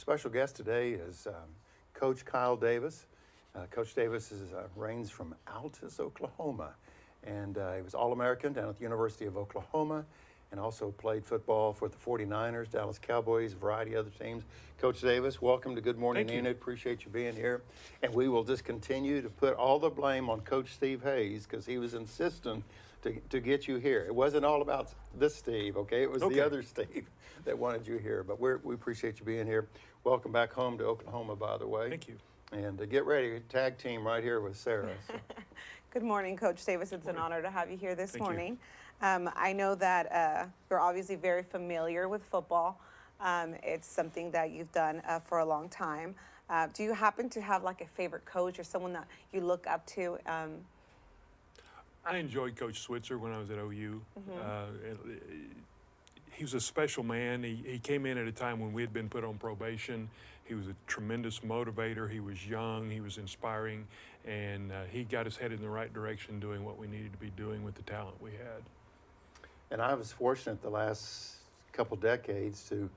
special guest today is Coach Kyle Davis. Coach Davis reigns from Altus, Oklahoma, and he was All-American down at the University of Oklahoma, and also played football for the 49ers, Dallas Cowboys, a variety of other teams. Coach Davis, welcome to Good Morning, Thank you. Enid. Appreciate you being here. And we will just continue to put all the blame on Coach Steve Hayes because he was insistent to get you here. It wasn't all about this Steve, okay? It was the other Steve that wanted you here. But we appreciate you being here. Welcome back home to Oklahoma, by the way. Thank you. And get ready, tag team right here with Sarah. So. Good morning, Coach Davis. It's an honor to have you here this Thank you. morning. I know that you're obviously very familiar with football. It's something that you've done for a long time. Do you happen to have like a favorite coach or someone that you look up to? I enjoyed Coach Switzer when I was at OU. He was a special man. He came in at a time when we had been put on probation. He was a tremendous motivator. He was young. He was inspiring. And he got us headed in the right direction doing what we needed to be doing with the talent we had. And I was fortunate the last couple decades to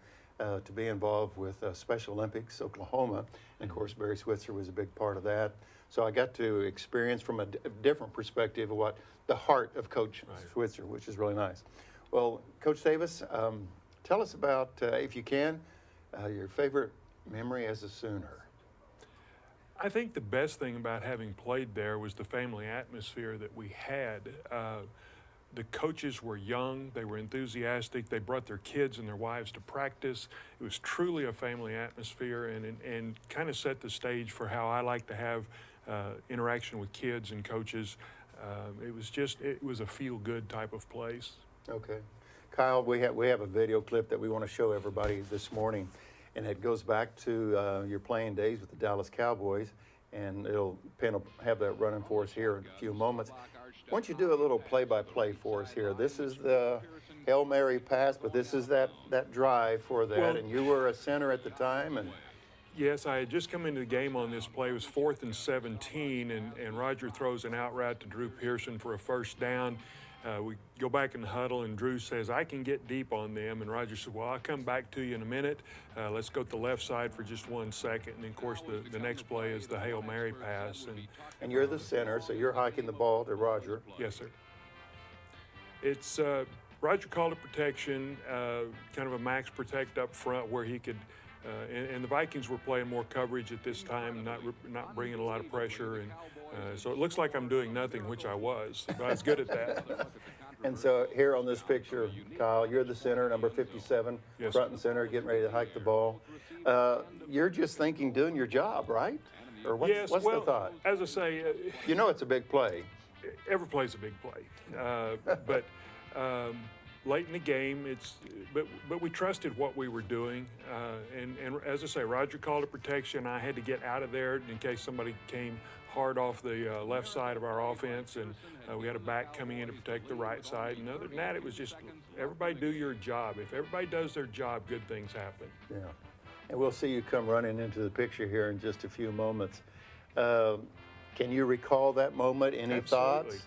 be involved with Special Olympics Oklahoma. And of course, Barry Switzer was a big part of that. So I got to experience from a different perspective of what the heart of Coach Switzer, which is really nice. Well, Coach Davis, tell us about, if you can, your favorite memory as a Sooner. I think the best thing about having played there was the family atmosphere that we had. The coaches were young, they were enthusiastic, they brought their kids and their wives to practice. It was truly a family atmosphere and kind of set the stage for how I like to have interaction with kids and coaches. It was a feel-good type of place. Okay. Kyle, we have a video clip that we want to show everybody this morning, and it goes back to your playing days with the Dallas Cowboys, and Penn will have that running for us here in a few moments. Why don't you do a little play-by-play for us here? This is the Hail Mary pass, but this is that drive for that, and you were a center at the time. And yes, I had just come into the game on this play. It was 4th and 17, and Roger throws an out route to Drew Pearson for a first down. We go back in the huddle, and Drew says, I can get deep on them. And Roger said, well, I'll come back to you in a minute. Let's go to the left side for just 1 second. And, of course, the next play is the Hail Mary pass. And you're the center, so you're hiking the ball to Roger. Yes, sir. It's Roger called it protection, kind of a max protect up front where he could and the Vikings were playing more coverage at this time, not bringing a lot of pressure. And so it looks like I'm doing nothing, which I was, but I was good at that. And so here on this picture, Kyle, you're the center, number 57, yes, front and center, getting ready to hike the ball. You're just thinking doing your job, right? Or what's the thought? As I say, you know it's a big play. Every play's a big play, but late in the game, but we trusted what we were doing, and as I say, Roger called it protection. I had to get out of there in case somebody came hard off the left side of our offense, and we had a back coming in to protect the right side. And other than that, it was just everybody do your job. If everybody does their job, good things happen. Yeah, and we'll see you come running into the picture here in just a few moments. Can you recall that moment? Any Absolutely. thoughts?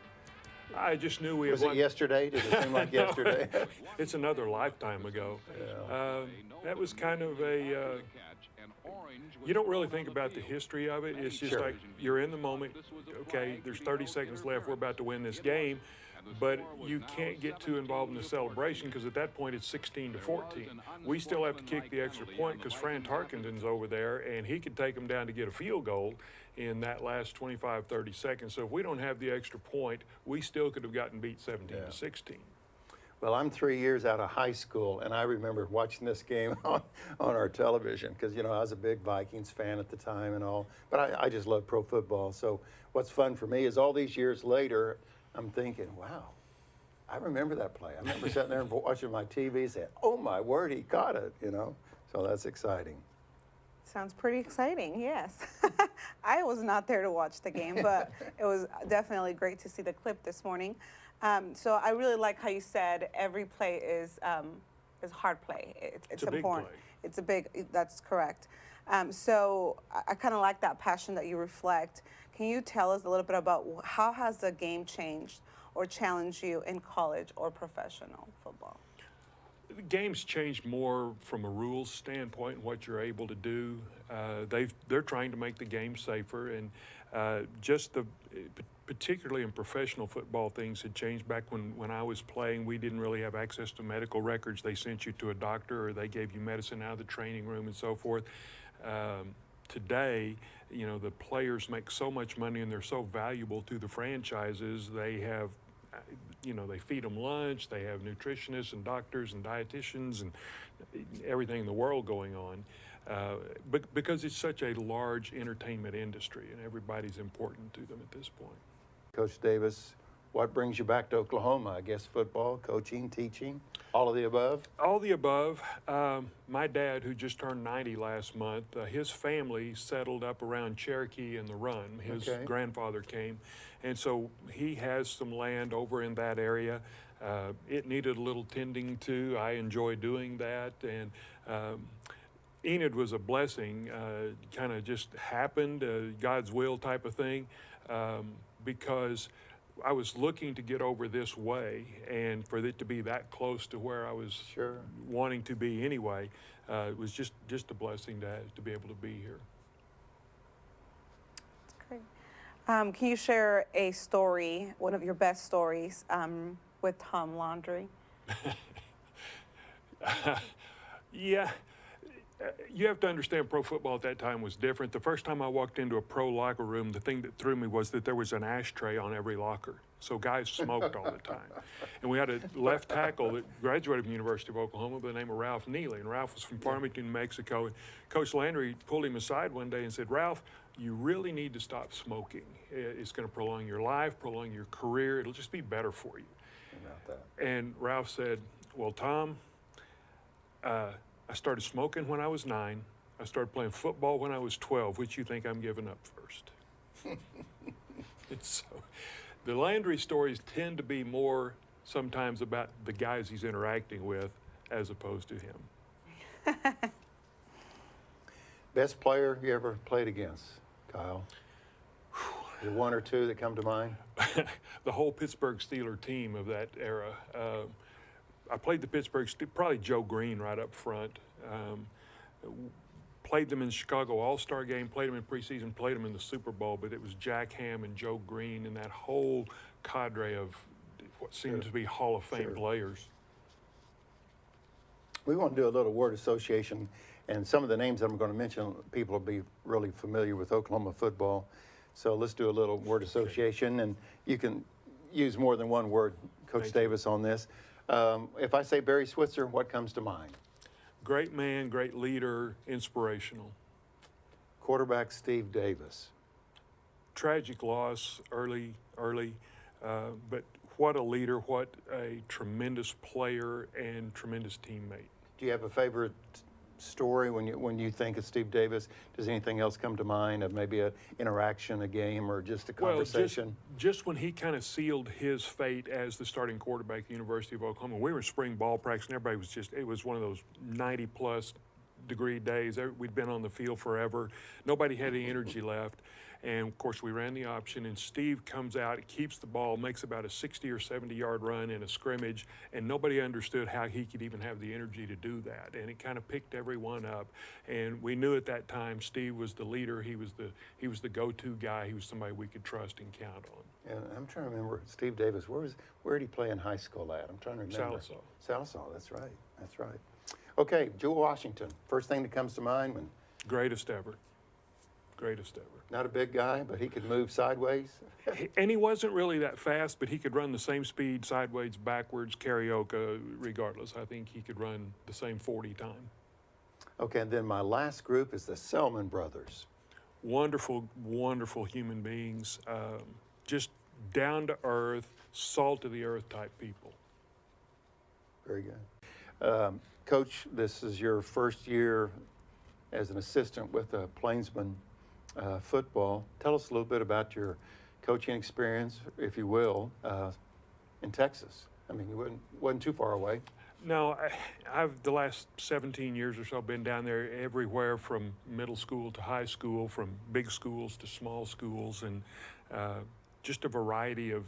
I just knew we Was had it yesterday? Did it seem like yesterday? It's another lifetime ago. Yeah. That was kind of a, you don't really think about the history of it. It's just Sure. like you're in the moment. Okay, there's 30 seconds left. We're about to win this game. But you can't get too involved in the celebration because at that point it's 16-14. We still have to kick the extra point because Fran Tarkenton's over there and he could take them down to get a field goal in that last 25, 30 seconds. So if we don't have the extra point, we still could have gotten beat 17-16. Well, I'm 3 years out of high school, and I remember watching this game on our television because, you know, I was a big Vikings fan at the time and all, but I just love pro football. So what's fun for me is all these years later, I'm thinking, wow, I remember that play. I remember sitting there and watching my TV and saying, oh, my word, he caught it, you know. So that's exciting. Sounds pretty exciting, yes. I was not there to watch the game, but it was definitely great to see the clip this morning. So I really like how you said every play is hard play. It's a big important. play. It's a big, that's correct. So I kind of like that passion that you reflect. Can you tell us a little bit about how has the game changed or challenged you in college or professional football? The game's changed more from a rules standpoint and what you're able to do. They're trying to make the game safer, and particularly in professional football, things had changed. Back when I was playing, we didn't really have access to medical records. They sent you to a doctor, or they gave you medicine out of the training room and so forth. Today, the players make so much money and they're so valuable to the franchises. They have, they feed them lunch, they have nutritionists and doctors and dietitians and everything in the world going on. But because it's such a large entertainment industry and everybody's important to them at this point. Coach Davis, what brings you back to Oklahoma? I guess football, coaching, teaching, all of the above? All the above. My dad, who just turned 90 last month, his family settled up around Cherokee and the Run. His grandfather came, and so he has some land over in that area. It needed a little tending to. I enjoy doing that, and Enid was a blessing. Kind of just happened, God's will type of thing, because I was looking to get over this way, and for it to be that close to where I was wanting to be anyway, it was just a blessing to be able to be here. That's great. Can you share a story, one of your best stories, with Tom Landry? Yeah. You have to understand pro football at that time was different. The first time I walked into a pro locker room, the thing that threw me was that there was an ashtray on every locker. So guys smoked all the time. And we had a left tackle that graduated from the University of Oklahoma by the name of Ralph Neely. And Ralph was from Farmington, New Mexico. And Coach Landry pulled him aside one day and said, "Ralph, you really need to stop smoking. It's going to prolong your life, prolong your career. It'll just be better for you." About that. And Ralph said, "Well, Tom, I started smoking when I was 9. I started playing football when I was 12. Which you think I'm giving up first?" And so the Landry stories tend to be more sometimes about the guys he's interacting with as opposed to him. Best player you ever played against, Kyle? Is there one or two that come to mind? The whole Pittsburgh Steelers team of that era. I played the Pittsburgh, probably Joe Green right up front. Played them in the Chicago All-Star game, played them in preseason, played them in the Super Bowl, but it was Jack Ham and Joe Green and that whole cadre of what seemed to be Hall of Fame players. We want to do a little word association, and some of the names that I'm going to mention, people will be really familiar with Oklahoma football. So let's do a little word association, and you can use more than one word, Coach Davis, on this. If I say Barry Switzer, what comes to mind? Great man, great leader, inspirational. Quarterback Steve Davis. Tragic loss early, but what a leader, what a tremendous player and tremendous teammate. Do you have a favorite story when you think of Steve Davis? Does anything else come to mind of maybe an interaction, a game, or just a conversation? Well, just when he kind of sealed his fate as the starting quarterback at the University of Oklahoma. We were in spring ball practice, and everybody was it was one of those 90-plus degree days. We'd been on the field forever. Nobody had any energy left. And, of course, we ran the option, and Steve comes out, keeps the ball, makes about a 60 or 70-yard run in a scrimmage, and nobody understood how he could even have the energy to do that. And it kind of picked everyone up. And we knew at that time Steve was the leader. He was the go-to guy. He was somebody we could trust and count on. And I'm trying to remember, Steve Davis, where did he play in high school at? I'm trying to remember. Sallisaw, that's right. That's right. Okay, Jewel Washington, first thing that comes to mind when? Greatest ever. Greatest ever. Not a big guy, but he could move sideways. And he wasn't really that fast, but he could run the same speed, sideways, backwards, karaoke, regardless. I think he could run the same 40 time. Okay, and then my last group is the Selman brothers. Wonderful, wonderful human beings. Just down to earth, salt of the earth type people. Very good. Coach, this is your first year as an assistant with Plainsman Football. Tell us a little bit about your coaching experience, if you will, in Texas. I mean, you wasn't too far away. No, I've the last 17 years or so been down there everywhere from middle school to high school, from big schools to small schools, and just a variety of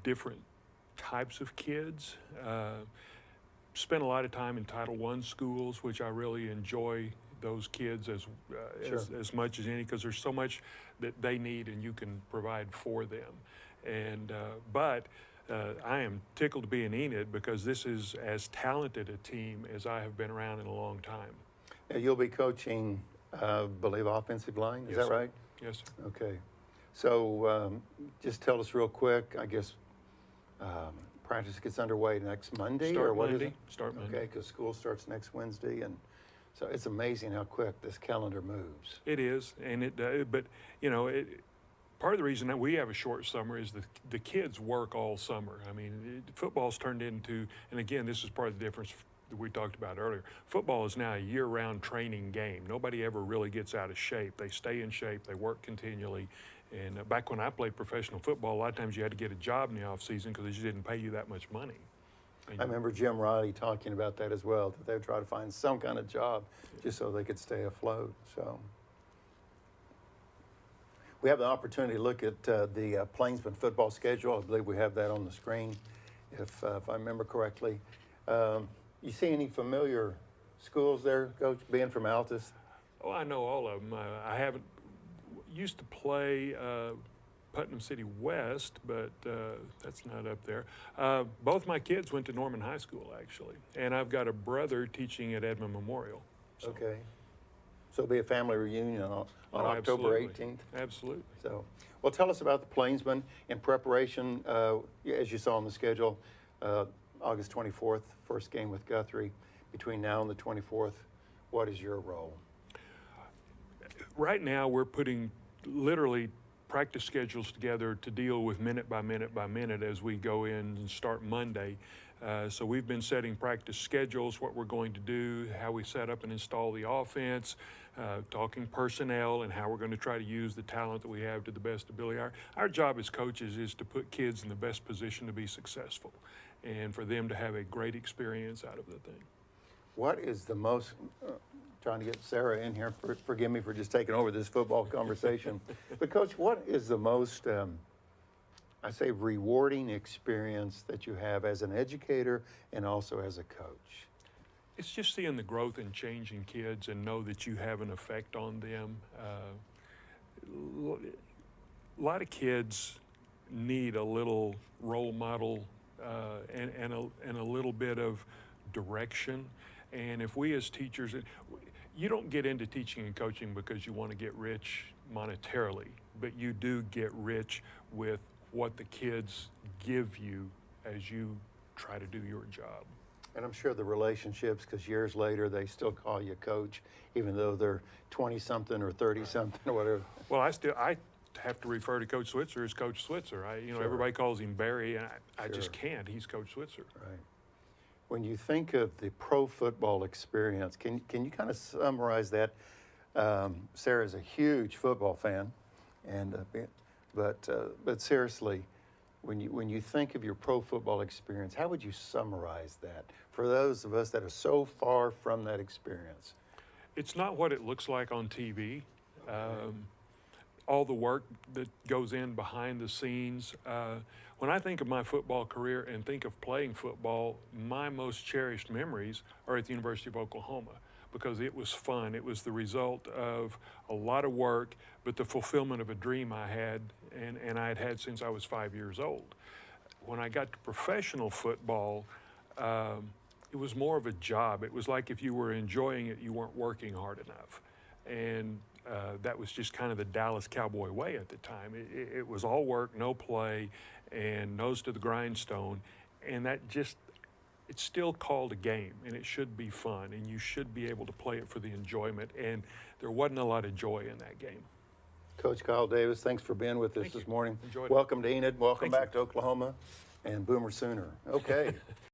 different types of kids. spent a lot of time in Title I schools, which I really enjoy those kids as much as any, because there's so much that they need and you can provide for them. And but I am tickled to be in Enid because this is as talented a team as I have been around in a long time. Now, you'll be coaching, believe, offensive line. Is Yes, that sir. right? Yes, sir. Okay. So just tell us real quick, I guess, practice gets underway next Monday, Start or what Monday. is it? Start Monday. Okay, because school starts next Wednesday, and so it's amazing how quick this calendar moves. It is, and but you know, part of the reason that we have a short summer is the kids work all summer. I mean, football's turned into, and again, this is part of the difference that we talked about earlier. Football is now a year-round training game. Nobody ever really gets out of shape. They stay in shape. They work continually. And back when I played professional football, a lot of times you had to get a job in the off season because they just didn't pay you that much money. I remember Jim Riley talking about that as well, that they would try to find some kind of job just so they could stay afloat. So we have the opportunity to look at the Plainsman football schedule. I believe we have that on the screen, if I remember correctly. You see any familiar schools there, Coach, being from Altus? Oh, I know all of them. I haven't used to play Putnam City West, but that's not up there. Both my kids went to Norman High School, actually, and I've got a brother teaching at Edmond Memorial. So. Okay. So it'll be a family reunion on October Absolutely. 18th? Absolutely. So, well, tell us about the Plainsmen in preparation, as you saw on the schedule, August 24th, first game with Guthrie. Between now and the 24th, what is your role? Right now, we're putting literally practice schedules together to deal with minute by minute by minute as we go in and start Monday. So we've been setting practice schedules, what we're going to do, how we set up and install the offense, talking personnel, and how we're going to try to use the talent that we have to the best ability. Our job as coaches is to put kids in the best position to be successful and for them to have a great experience out of the thing. What is the most, trying to get Sarah in here, forgive me for just taking over this football conversation, but Coach, what is the most, I say, rewarding experience that you have as an educator and also as a coach? It's just seeing the growth and change in kids and know that you have an effect on them. A lot of kids need a little role model and a little bit of direction. And if we as teachers, you don't get into teaching and coaching because you want to get rich monetarily, but you do get rich with what the kids give you as you try to do your job. And I'm sure the relationships, because years later they still call you coach, even though they're 20-something or 30-something or whatever. Well, I have to refer to Coach Switzer as Coach Switzer. Sure. Everybody calls him Barry, and I Sure. just can't. He's Coach Switzer. Right. When you think of the pro football experience, can you kind of summarize that? Sarah's a huge football fan, and but seriously, when you think of your pro football experience, how would you summarize that for those of us that are so far from that experience? It's not what it looks like on TV. All the work that goes in behind the scenes. When I think of my football career and think of playing football, my most cherished memories are at the University of Oklahoma because it was fun. It was the result of a lot of work, but the fulfillment of a dream I had and I had had since I was 5 years old. When I got to professional football, it was more of a job. It was like if you were enjoying it, you weren't working hard enough. And that was just kind of the Dallas Cowboy way at the time. It was all work, no play, and nose to the grindstone. And that just, it's still called a game, and it should be fun, and you should be able to play it for the enjoyment. And there wasn't a lot of joy in that game. Coach Kyle Davis, thanks for being with us Thank this you. morning. Enjoyed it. Welcome to Enid. Welcome Thank you. back to Oklahoma, and Boomer Sooner. Okay.